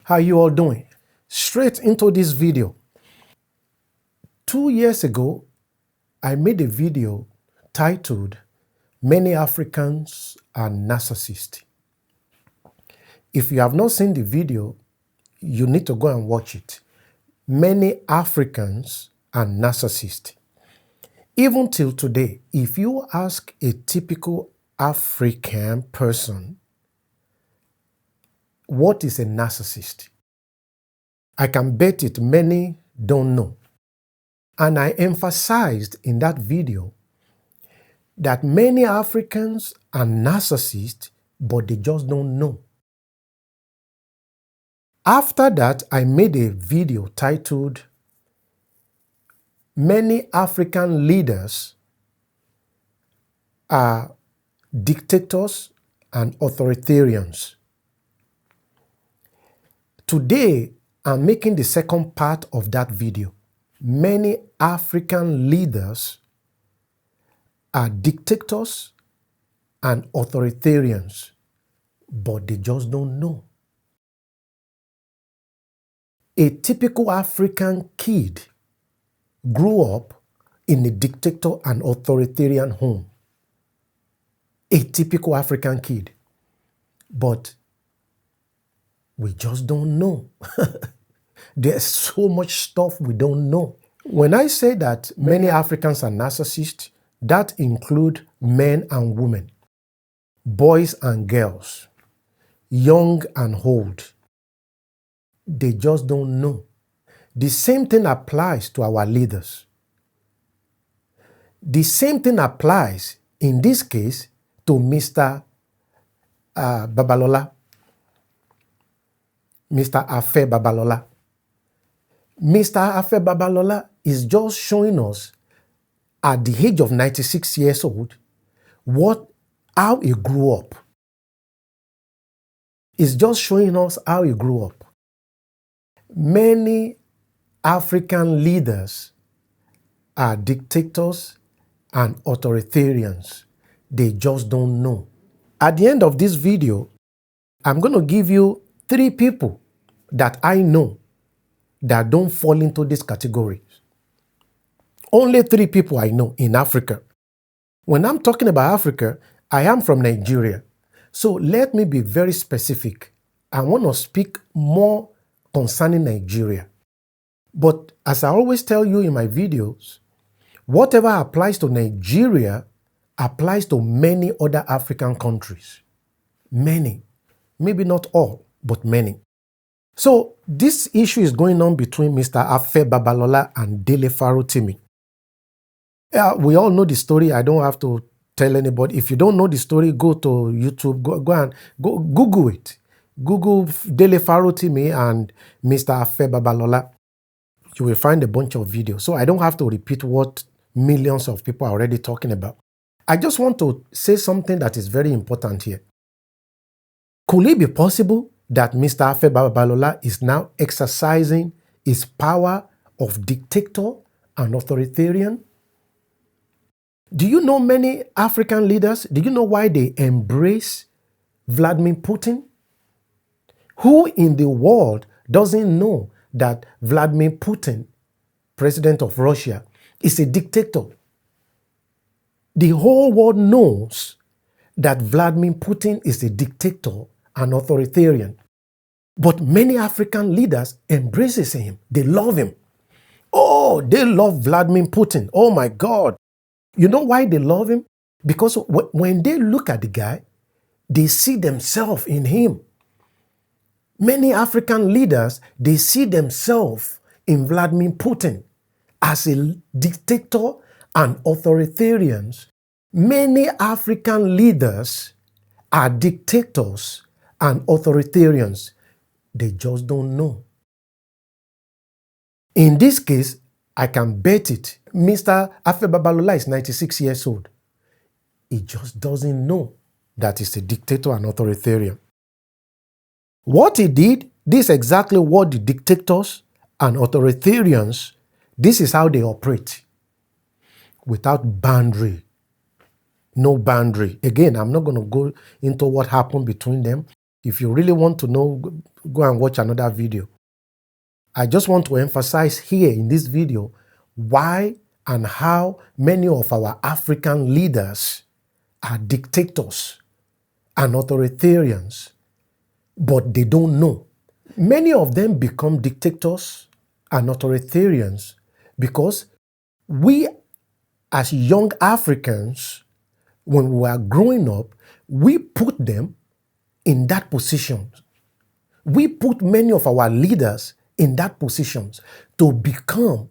How are you all doing? Straight into this video. 2 years ago, I made a video titled, Many Africans Are Narcissists. If you have not seen the video, you need to go and watch it. Many Africans are narcissists. Even till today, if you ask a typical African person, what is a narcissist? I can bet it many don't know. And I emphasized in that video that many Africans are narcissists, but they just don't know. After that, I made a video titled, Many African Leaders Are Dictators and Authoritarians. Today, I'm making the second part of that video. Many African leaders are dictators and authoritarians, but they just don't know. A typical African kid grew up in a dictator and authoritarian home. A typical African kid. But we just don't know. There's so much stuff we don't know. When I say that many Africans are narcissists, that includes men and women, boys and girls, young and old. They just don't know. The same thing applies to our leaders. The same thing applies, in this case, to Mr. Babalola, Mr. Afe Babalola. Mr. Afe Babalola is just showing us, at the age of 96 years old, how he grew up. It's just showing us how he grew up. Many African leaders are dictators and authoritarians. They just don't know. At the end of this video, I'm going to give you 3 people that I know that don't fall into this category. Only 3 people I know in Africa. When I'm talking about Africa, I am from Nigeria. So let me be very specific. I want to speak more concerning Nigeria. But as I always tell you in my videos, whatever applies to Nigeria applies to many other African countries. Many. Maybe not all, but many. So this issue is going on between Mr. Afe Babalola and Dele Farotimi. We all know the story. I don't have to tell anybody. If you don't know the story, go to YouTube, go and Google it. Google Dele Farotimi and Mr. Afe Babalola. You will find a bunch of videos. So I don't have to repeat what millions of people are already talking about. I just want to say something that is very important here. Could it be possible that Mr. Afe Babalola is now exercising his power of dictator and authoritarian? Do you know many African leaders? Do you know why they embrace Vladimir Putin? Who in the world doesn't know that Vladimir Putin, president of Russia, is a dictator? The whole world knows that Vladimir Putin is a dictator and authoritarian. But many African leaders embrace him. They love him. Oh, they love Vladimir Putin. Oh my God. You know why they love him? Because when they look at the guy, they see themselves in him. Many African leaders, they see themselves in Vladimir Putin as a dictator and authoritarians. Many African leaders are dictators and authoritarians. They just don't know. In this case, I can bet it. Mr. Afe Babalola is 96 years old. He just doesn't know that he's a dictator and authoritarian. What he did, this is exactly what the dictators and authoritarians, this is how they operate. Without boundary. No boundary. Again, I'm not going to go into what happened between them. If you really want to know, go and watch another video. I just want to emphasize here in this video why and how many of our African leaders are dictators and authoritarians, but they don't know. Many of them become dictators and authoritarians because we as young Africans, when we were growing up, we put them in that position. We put many of our leaders in that positions to become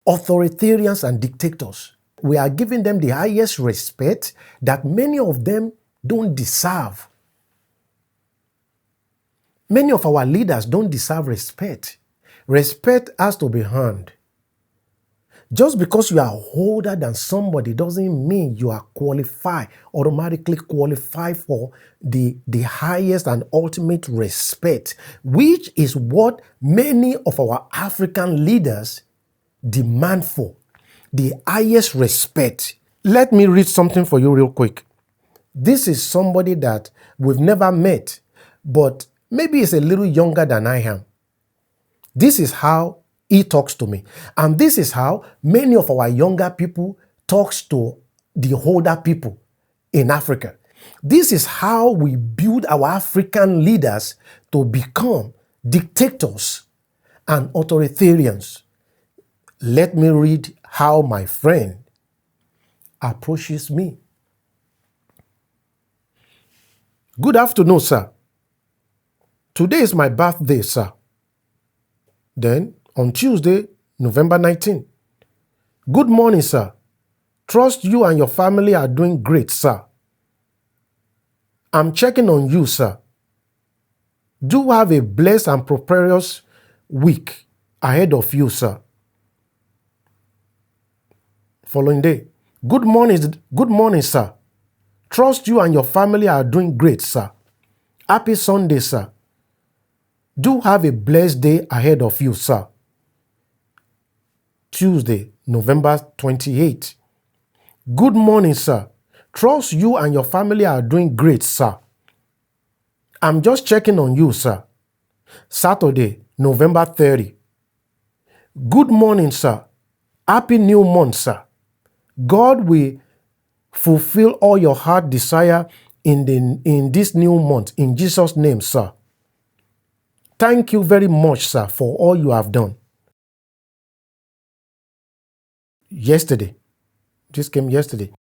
authoritarians and dictators. We are giving them the highest respect that many of them don't deserve. Many of our leaders don't deserve respect. Respect has to be earned. Just because you are older than somebody doesn't mean you are automatically qualified for the highest and ultimate respect, which is what many of our African leaders demand for, the highest respect. Let me read something for you real quick. This is somebody that we've never met, but maybe he's a little younger than I am. This is how he talks to me. And this is how many of our younger people talks to the older people in Africa. This is how we build our African leaders to become dictators and authoritarians. Let me read how my friend approaches me. Good afternoon, sir. Today is my birthday, sir. Then, on Tuesday, November 19. Good morning, sir. Trust you and your family are doing great, sir. I'm checking on you, sir. Do have a blessed and prosperous week ahead of you, sir. Following day. Good morning, sir. Trust you and your family are doing great, sir. Happy Sunday, sir. Do have a blessed day ahead of you, sir. Tuesday, November 28. Good morning, sir. Trust you and your family are doing great, sir. I'm just checking on you, sir. Saturday, November 30. Good morning, sir. Happy new month, sir. God will fulfill all your heart desire in this new month. In Jesus' name, sir. Thank you very much, sir, for all you have done. Yesterday. This came yesterday.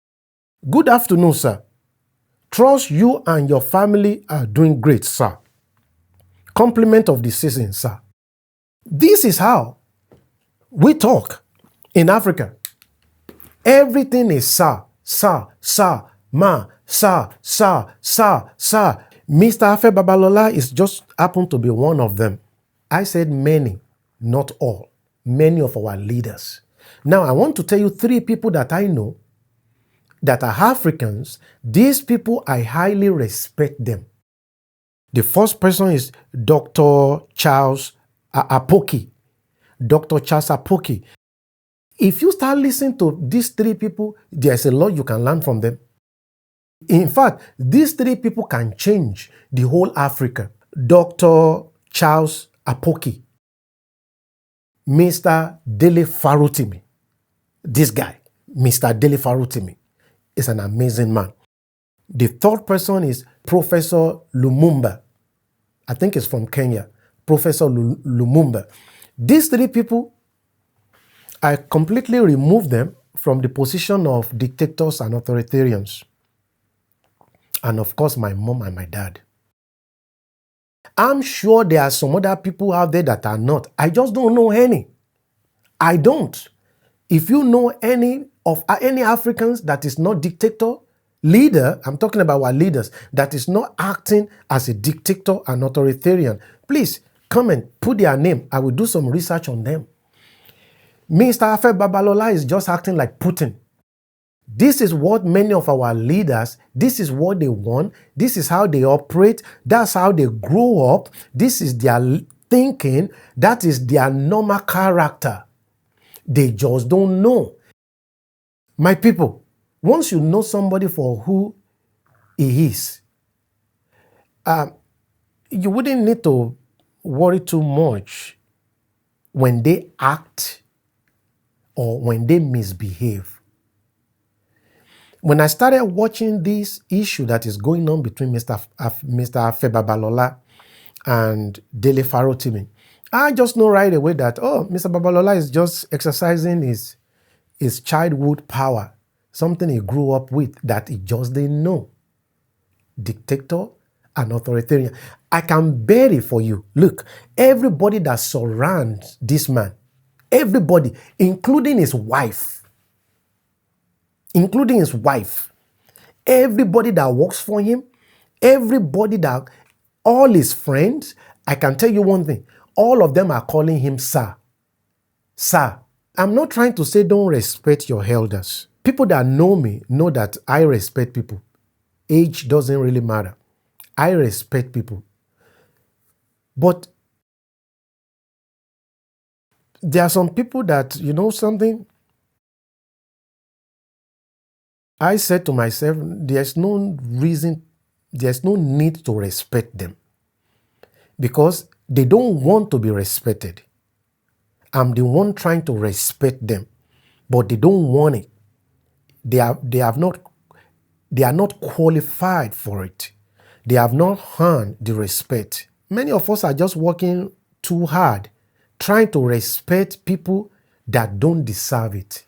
Good afternoon, sir. Trust you and your family are doing great, sir. Compliment of the season, sir. This is how we talk in Africa. Everything is sir, ma, sir. Mr. Afe Babalola is just happened to be one of them. I said many, not all. Many of our leaders. Now, I want to tell you 3 people that I know that are Africans. These people, I highly respect them. The first person is Dr. Charles Apoki. Dr. Charles Apoki. If you start listening to these 3 people, there's a lot you can learn from them. In fact, these 3 people can change the whole Africa. Dr. Charles Apoki. Mr. Dele Farotimi. This guy, Mr. Dele Farotimi, is an amazing man. The third person is Professor Lumumba. I think it's from Kenya. Professor Lumumba. These 3 people, I completely removed them from the position of dictators and authoritarians. And of course, my mom and my dad. I'm sure there are some other people out there that are not. I just don't know any. I don't. If you know any Africans that is not dictator, leader, I'm talking about our leaders, that is not acting as a dictator and authoritarian, please comment, put their name. I will do some research on them. Mr. Afe Babalola is just acting like Putin. This is what many of our leaders, this is what they want. This is how they operate. That's how they grow up. This is their thinking. That is their normal character. They just don't know. My people, once you know somebody for who he is, You wouldn't need to worry too much when they act or when they misbehave. When I started watching this issue that is going on between Mr. Babalola and Dele Farotimi, I just know right away that, oh, Mr. Babalola is just exercising his childhood power, something he grew up with that he just didn't know. Dictator and authoritarian. I can bet it for you. Look, everybody that surrounds this man, everybody, including his wife, everybody that works for him, everybody that, all his friends, I can tell you one thing, all of them are calling him sir. Sir. I'm not trying to say don't respect your elders. People that know me know that I respect people. Age doesn't really matter. I respect people. But there are some people that, you know something? I said to myself, there's no need to respect them because they don't want to be respected. I'm the one trying to respect them, but they don't want it. They are not qualified for it. They have not earned the respect. Many of us are just working too hard, trying to respect people that don't deserve it.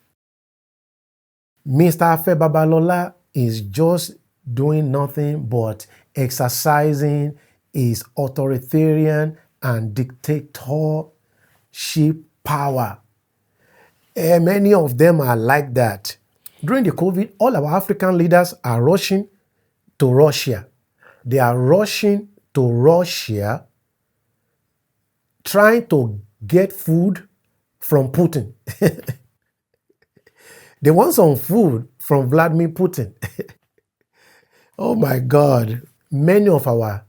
Mr. Babalola is just doing nothing but exercising his authoritarian and dictatorship power. And many of them are like that. During the COVID, all our African leaders are rushing to Russia. They are rushing to Russia trying to get food from Putin. They want some food from Vladimir Putin. Oh my God. Many of our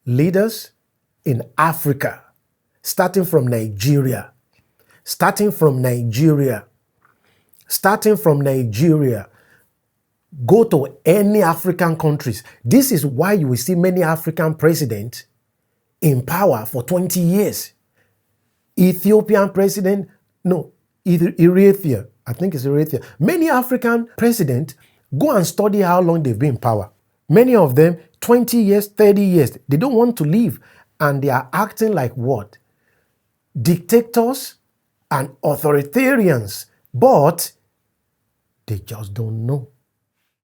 leaders in Africa, starting from Nigeria, go to any African countries. This is why you will see many African presidents in power for 20 years. Ethiopian president, no, Eritrea, I think it's Eritrea. Many African presidents, go and study how long they've been in power. Many of them, 20 years, 30 years, they don't want to leave. And they are acting like what? Dictators and authoritarians. But they just don't know.